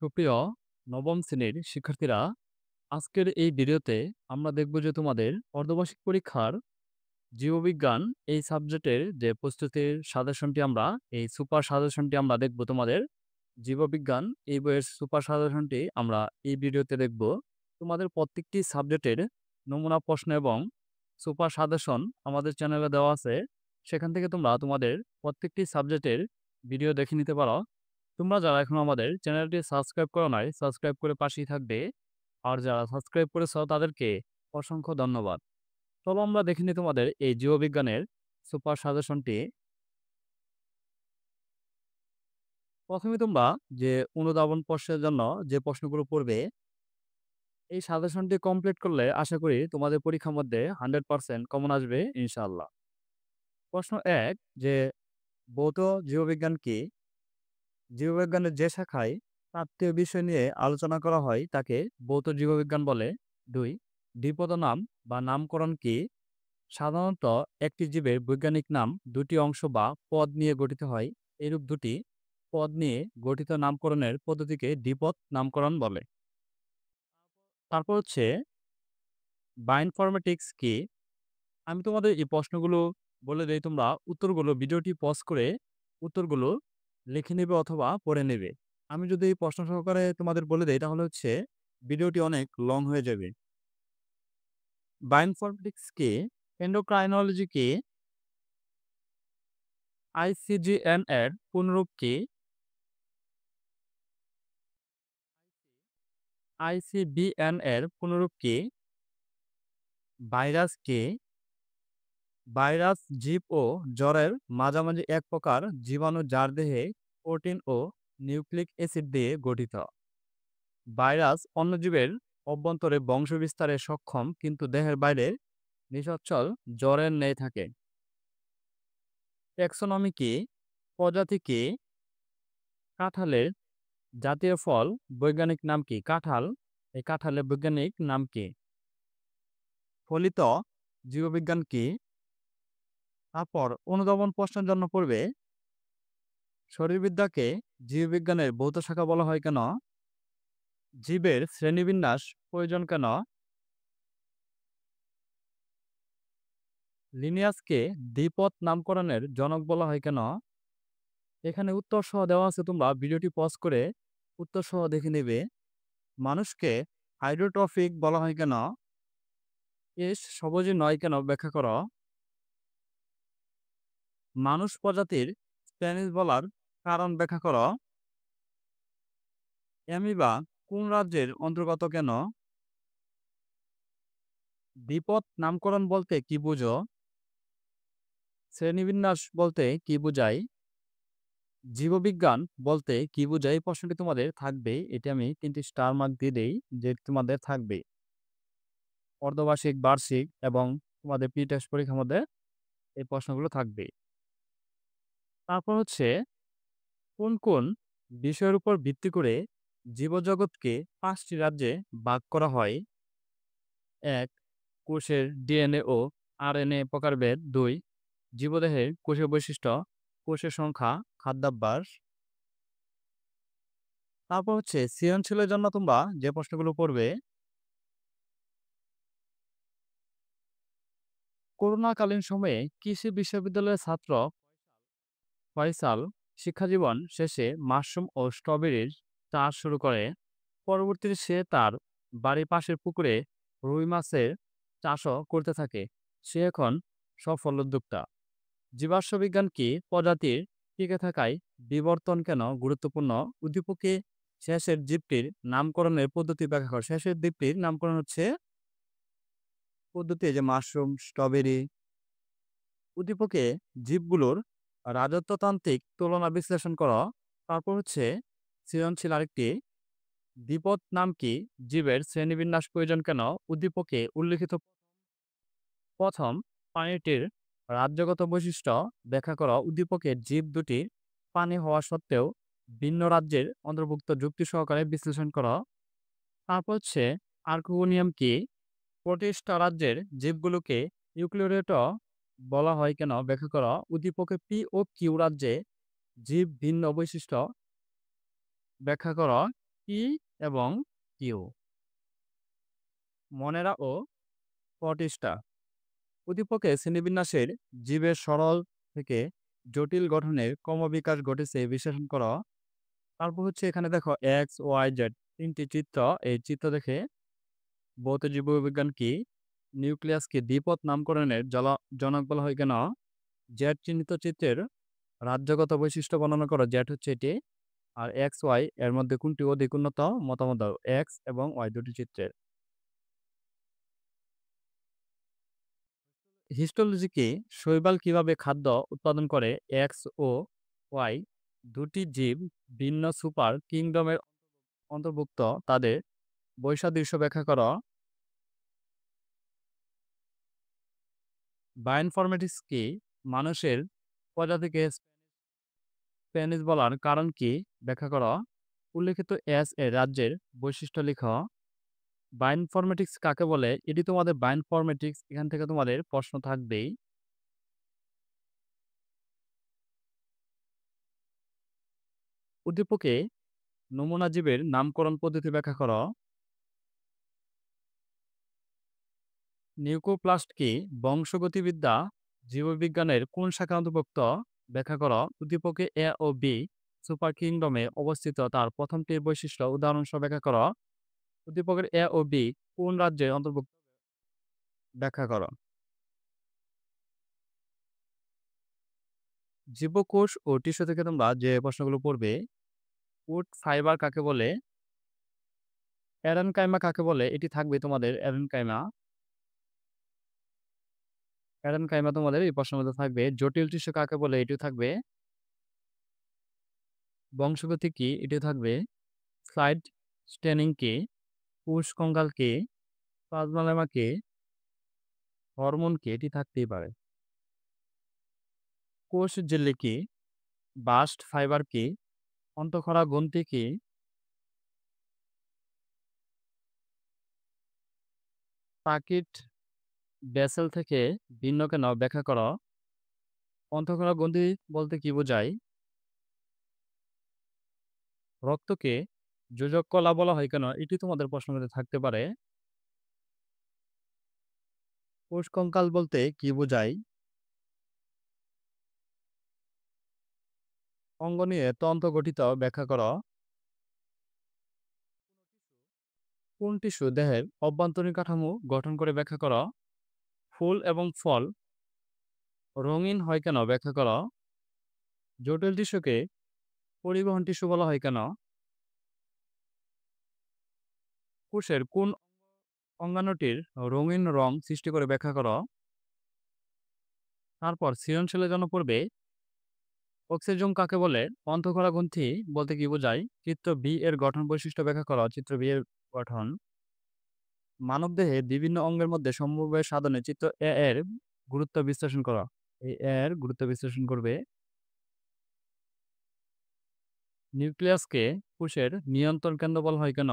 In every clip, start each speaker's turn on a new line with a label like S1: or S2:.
S1: সুপ্রিয় নবম শ্রেণীর শিক্ষার্থীরা, আজকের এই ভিডিওতে আমরা দেখব যে তোমাদের অর্ধবার্ষিক পরীক্ষার জীববিজ্ঞান এই সাবজেক্টের যে প্রস্তুতির সাজেশনটি এই সুপার সাজেশনটি আমরা দেখব। তোমাদের জীববিজ্ঞান এই বইয়ের সুপার সাজেশনটি আমরা এই ভিডিওতে দেখব। তোমাদের প্রত্যেকটি সাবজেক্টের নমুনা প্রশ্ন এবং সুপার সাজেশন আমাদের চ্যানেলে দেওয়া আছে। সেখান থেকে তোমরা তোমাদের প্রত্যেকটি সাবজেক্টের ভিডিও দেখে নিতে পারো। তোমরা যারা এখনো আমাদের চ্যানেলটি সাবস্ক্রাইব করো নাই, সাবস্ক্রাইব করে পাশেই থাকবে। আর যারা সাবস্ক্রাইব করেছো তাদেরকে অসংখ্য ধন্যবাদ। চলো আমরা দেখে নিই তোমাদের এই জীববিজ্ঞানের সুপার সাজেশনটি। প্রথমে তোমরা যে অনুধাবন প্রশ্নের জন্য যে প্রশ্নগুলো পড়বে, এই সাজেশনটি কমপ্লিট করলে আশা করি তোমাদের পরীক্ষার মধ্যে 100% কমন আসবে ইনশাআল্লাহ। প্রশ্ন ১, যে ভৌত জীববিজ্ঞান কি? জীববিজ্ঞানের যে শাখায় তাত্ত্বীয় বিষয় নিয়ে আলোচনা করা হয় তাকে ভৌত জীববিজ্ঞান বলে। ২, দ্বিপদ নাম বা নামকরণ কি? সাধারণত একটি জীবের বৈজ্ঞানিক নাম দুটি অংশ বা পদ নিয়ে গঠিত হয়। এরূপ দুটি পদ নিয়ে গঠিত নামকরণের পদ্ধতিকে দ্বিপদ নামকরণ বলে। তারপর হচ্ছে বায়োইনফরমেটিক্স কি? আমি তোমাদের এই প্রশ্নগুলো বলে দেই, তোমরা উত্তরগুলো ভিডিওটি পজ করে উত্তরগুলো লিখে নেবে অথবা পড়ে নেবে। আমি যদি এই প্রশ্ন সহকারে তোমাদের বলে দেই তাহলে হচ্ছে ভিডিওটি অনেক লং হয়ে যাবে। বায়োইনফরমেটিক্স কি? এন্ডোক্রাইনোলজি কি? আইসিজিএন এর পুনরূপ কি? আইসিবিএন এর পুনরূপ কি? ভাইরাস কি? ভাইরাস জীব ও জ্বরের মাঝামাঝি এক প্রকার জীবাণু যার দেহে প্রোটিন ও নিউক্লিক অ্যাসিড দিয়ে গঠিত। ভাইরাস অন্য জীবের অভ্যন্তরে বংশ বিস্তারে সক্ষম কিন্তু দেহের বাইরে নিসচ্ছল জ্বরের ন্যায় থাকে। ট্যাক্সোনমি কি? প্রজাতি কি? কাঁঠালের জাতীয় ফল বৈজ্ঞানিক নাম কি? কাঁঠাল, এই কাঁঠালের বৈজ্ঞানিক নাম কি? ফলিত জীববিজ্ঞান কি? তারপর অনুধাবন প্রশ্নের জন্য পড়বে, শরীরবিদ্যাকে জীববিজ্ঞানের ভৌত শাখা বলা হয় কেন? জীবের শ্রেণীবিন্যাস প্রয়োজন কেন? লিনিয়াসকে দ্বিপদ নামকরণের জনক বলা হয় কেন? এখানে উত্তর সহ দেওয়া আছে, তোমরা ভিডিওটি পজ করে উত্তর সহ দেখে নেবে। মানুষকে হাইড্রোট্রফিক বলা হয় কেন? এস সবুজে নয় কেন ব্যাখ্যা করো। মানুষ প্রজাতির স্প্যানিশ বলার কারণ ব্যাখ্যা করো। অ্যামিবা কোন রাজ্যের অন্তর্গত কেন? দ্বিপদ নামকরণ বলতে কি বুঝো? শ্রেণীবিন্যাস বলতে কি বোঝায়? জীববিজ্ঞান বলতে কি বোঝায়? এই প্রশ্নটি তোমাদের থাকবে। এটি আমি ৩টি স্টার মার্ক দিয়ে দেই যে তোমাদের থাকবে। অর্ধবার্ষিক, বার্ষিক এবং তোমাদের প্রি টেস্ট পরীক্ষার মধ্যে এই প্রশ্নগুলো থাকবে। তারপর হচ্ছে কোন কোন বিষয়ের উপর ভিত্তি করে জীবজগৎকে ৫টি রাজ্যে ভাগ করা হয়? ১, কোষের ডিএনএ ও আরএনএ প্রকারভেদ। ২, জীবদেহের কোষীয় বৈশিষ্ট্য, কোষের সংখ্যা, খাদ্যাভ্যাস। তারপর হচ্ছে সৃজনশীলের জন্য তোমরা যে প্রশ্নগুলো পড়বে, করোনাকালীন সময়ে কৃষি বিশ্ববিদ্যালয়ের ছাত্র ফয়সাল শিক্ষাজীবন শেষে মাশরুম ও স্ট্রবেরির চাষ শুরু করে। পরবর্তীতে সে তার বাড়ির পাশের পুকুরে রুই মাছের চাষও করতে থাকে। সে এখন সফল উদ্যোক্তা। জীবাশ্ম বিজ্ঞান কি? প্রজাতির টিকে থাকায় বিবর্তন কেন গুরুত্বপূর্ণ? উদ্দীপকে শেষের জীবটির নামকরণের পদ্ধতি ব্যাখ্যা কর। শেষের দ্বীপটির নামকরণ হচ্ছে পদ্ধতি, যে মাশরুম, স্ট্রবেরি। উদ্দীপকে জীবগুলোর রাজত্বতান্ত্রিক তুলনা বিশ্লেষণ করো। তারপর হচ্ছে সৃজনশীল আরেকটি, দ্বিপদ নাম কি? জীবের শ্রেণীবিন্যাস প্রয়োজন কেন? উদ্দীপকে উল্লিখিত প্রথম প্রাণীটির রাজ্যগত বৈশিষ্ট্য ব্যাখ্যা করো। উদ্দীপকে জীব দুটি প্রাণী হওয়া সত্ত্বেও ভিন্ন রাজ্যের অন্তর্ভুক্ত যুক্তি সহকারে বিশ্লেষণ করো। তারপর হচ্ছে আর্কিওনিয়াম কি? প্রোটিস্টা রাজ্যের জীবগুলোকে ইউক্যারিওট বলা হয় কেন ব্যাখ্যা করো। উদ্দীপকে পি ও কিউ রাজ্যে জীব ভিন্ন বৈশিষ্ট্য ব্যাখ্যা করো। পি এবং কিউ। মনেরা ও প্রটিস্টা। উদ্দীপকে শ্রেণীবিন্যাসের জীবের সরল থেকে জটিল গঠনের ক্রমবিকাশ ঘটেছে বিশ্লেষণ করো। তারপর হচ্ছে এখানে দেখো এক্স ওয়াই জেড তিনটি চিত্র। এই চিত্র দেখে ভৌত জীববিজ্ঞান কি, নিউক্লিয়াসকে দ্বিপদ নামকরণের জনক বলা হয় কেন, জেড চিহ্নিত চিত্রের রাজ্যগত বৈশিষ্ট্য বর্ণনা করো। জেড হচ্ছে এটি। আর এক্স ওয়াই এর মধ্যে কোনটি অধিক উন্নত মতামত দাও। এক্স এবং ওয়াই দুটি চিত্রের। হিস্টোলজি কি, শৈবাল কিভাবে খাদ্য উৎপাদন করে। এক্স ও ওয়াই দুটি জীব ভিন্ন সুপার কিংডমের অন্তর্ভুক্ত, তাদের বৈসাদৃশ্য ব্যাখ্যা করো। বায়োইনফরমেটিক্স কি, মানুষের প্রজাতিকে স্প্যানিশ বলার কারণ কি ব্যাখ্যা করো। উল্লেখিত এস এর রাজ্যের বৈশিষ্ট্য লিখো। বায়োইনফরমেটিক্স কাকে বলে, এটি তোমাদের বায়োইনফরমেটিক্স এখান থেকে তোমাদের প্রশ্ন থাকবেই। উদ্দীপকে নমুনা জীবের নামকরণ পদ্ধতি ব্যাখ্যা করো। নিউক্লিওপ্লাস্ট কি, বংশগতিবিদ্যা জীববিজ্ঞানের কোন শাখা অন্তর্ভুক্ত ব্যাখ্যা করো। উদ্দীপকে এ ও বি সুপার কিংডমে অবস্থিত, তার প্রথমটির বৈশিষ্ট্য উদাহরণসহ ব্যাখ্যা করো। উদ্দীপকের এ ও বি কোন রাজ্যের অন্তর্ভুক্ত ব্যাখ্যা করো। জীবকোষ ও টিস্যু থেকে তোমরা যে প্রশ্নগুলো পড়বে, উড ফাইবার কাকে বলে, এরেনকাইমা কাকে বলে, এটি থাকবে তোমাদের এরেনকাইমা। এরেনকাইমা তোমাদের এই প্রশ্নের মধ্যে থাকবে। জটিল টিস্যু কাকে বলে, এটিও থাকবে। বংশগতি কি, এটিও থাকবে। স্লাইড স্টেনিং কি, কোষ কঙ্কাল কি, প্লাজমা কি, হরমোন কি, এটি থাকতেই পারে। কোষ ঝিল্লি কি, বাস্ট ফাইবার কি, অন্তঃক্ষরা গ্রন্থি কি, পাকিট ভেসেল থেকে ভিন্ন কেন ব্যাখ্যা করো। অন্তঃক্ষরা গ্রন্থি বলতে কি বোঝায়। রক্তকে যোজক কলা বলা হয় কেন, এটি তোমাদের প্রশ্নতে থাকতে পারে। কোষ কঙ্কাল বলতে কি বোঝায়। অঙ্গ নিয়ে তন্ত্র গঠিত ব্যাখ্যা করো। কোন টিস্যু দেহের অভ্যন্তরীণ কাঠামো গঠন করে ব্যাখ্যা করো। ফুল এবং ফল রঙিন হয় কেন ব্যাখ্যা করো। জটিল টিস্যুকে পরিবহন টিস্যু বলা হয় কেন। কোষের কোন অঙ্গাণুটির রঙিন রং সৃষ্টি করে ব্যাখ্যা করো। তারপর সৃজনশীলের জন্য পড়বে অক্সিজম কাকে বলে, অন্তঃক্ষরা গ্রন্থি বলতে কি বোঝায়। চিত্র বি এর গঠন বৈশিষ্ট্য ব্যাখ্যা করো। চিত্র বি এর গঠন। মানবদেহে বিভিন্ন অঙ্গের মধ্যে সমবায় সাধনে চিত্র এ এর গুরুত্ব বিশ্লেষণ করো। এই এর গুরুত্ব বিশ্লেষণ করবে। নিউক্লিয়াসকে কোষের নিয়ন্ত্রণ কেন্দ্র বলা হয় কেন।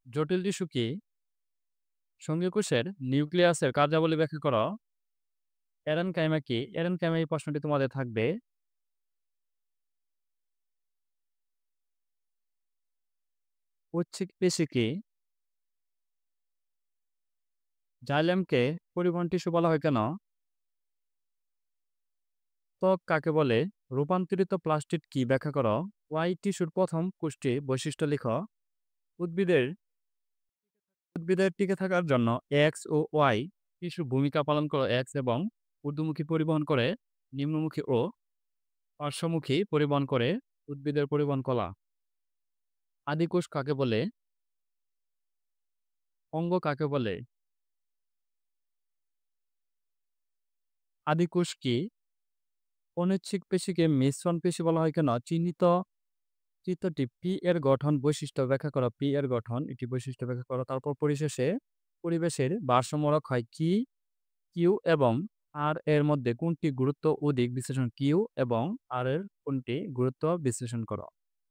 S1: জটিল টিস্যু কি, সঙ্গী কোষের নিউক্লিয়াসের কার্যাবলী ব্যাখ্যা করো। এরেনকাইমা কি, এরেনকাইমা এই প্রশ্নটি তোমাদের থাকবে। ঐচ্ছিক পেশি কি, জাইলেমকে পরিবহন টিস্যু বলা হয় কেন। ত্বক কাকে বলে, রূপান্তরিত প্লাস্টিড কি ব্যাখ্যা করো। ওয়াই টিস্যুর প্রথম কোষটি বৈশিষ্ট্য লিখো। উদ্ভিদের উদ্ভিদের টিকে থাকার জন্য এক্স ও ওয়াই টিস্যু ভূমিকা পালন করে। এক্স এবং ঊর্ধ্বমুখী পরিবহন করে, নিম্নমুখী ও পার্শ্বমুখী পরিবহন করে উদ্ভিদের পরিবহন কলা। আদিকোষ কাকে বলে, অঙ্গ কাকে বলে। আদিকোষ কি, অনিচ্ছিক পেশিকে মিশ্রণ পেশি বলা হয় কেন। চিহ্নিত চিত্রটি পি এর গঠন বৈশিষ্ট্য ব্যাখ্যা করা। পি এর গঠন এটি বৈশিষ্ট্য ব্যাখ্যা করা। তারপর পরিশেষে পরিবেশের ভারসাম্য রক্ষা হয় কি, কিউ এবং আর এর মধ্যে কোনটি গুরুত্ব অধিক বিশ্লেষণ। কিউ এবং আর এর কোনটি গুরুত্ব বিশ্লেষণ করো।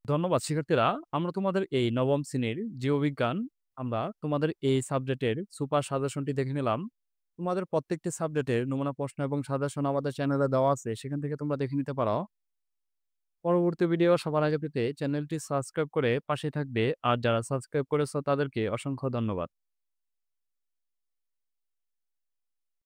S1: ধন্যবাদ শিক্ষার্থীরা। আমরা তোমাদের এই নবম শ্রেণীর জীববিজ্ঞান, আমরা তোমাদের এই সাবজেক্টের সুপার সাজেশনটি দেখে নিলাম। তোমাদের প্রত্যেকটি সাবজেক্টের নমুনা প্রশ্ন এবং সাজেশন আমাদের চ্যানেলে দেওয়া আছে, সেখান থেকে তোমরা দেখে নিতে পারো। পরবর্তী ভিডিও সবার আগে পেতে চ্যানেলটি সাবস্ক্রাইব করে পাশে থাকবে। আর যারা সাবস্ক্রাইব করেছো তাদেরকে অসংখ্য ধন্যবাদ।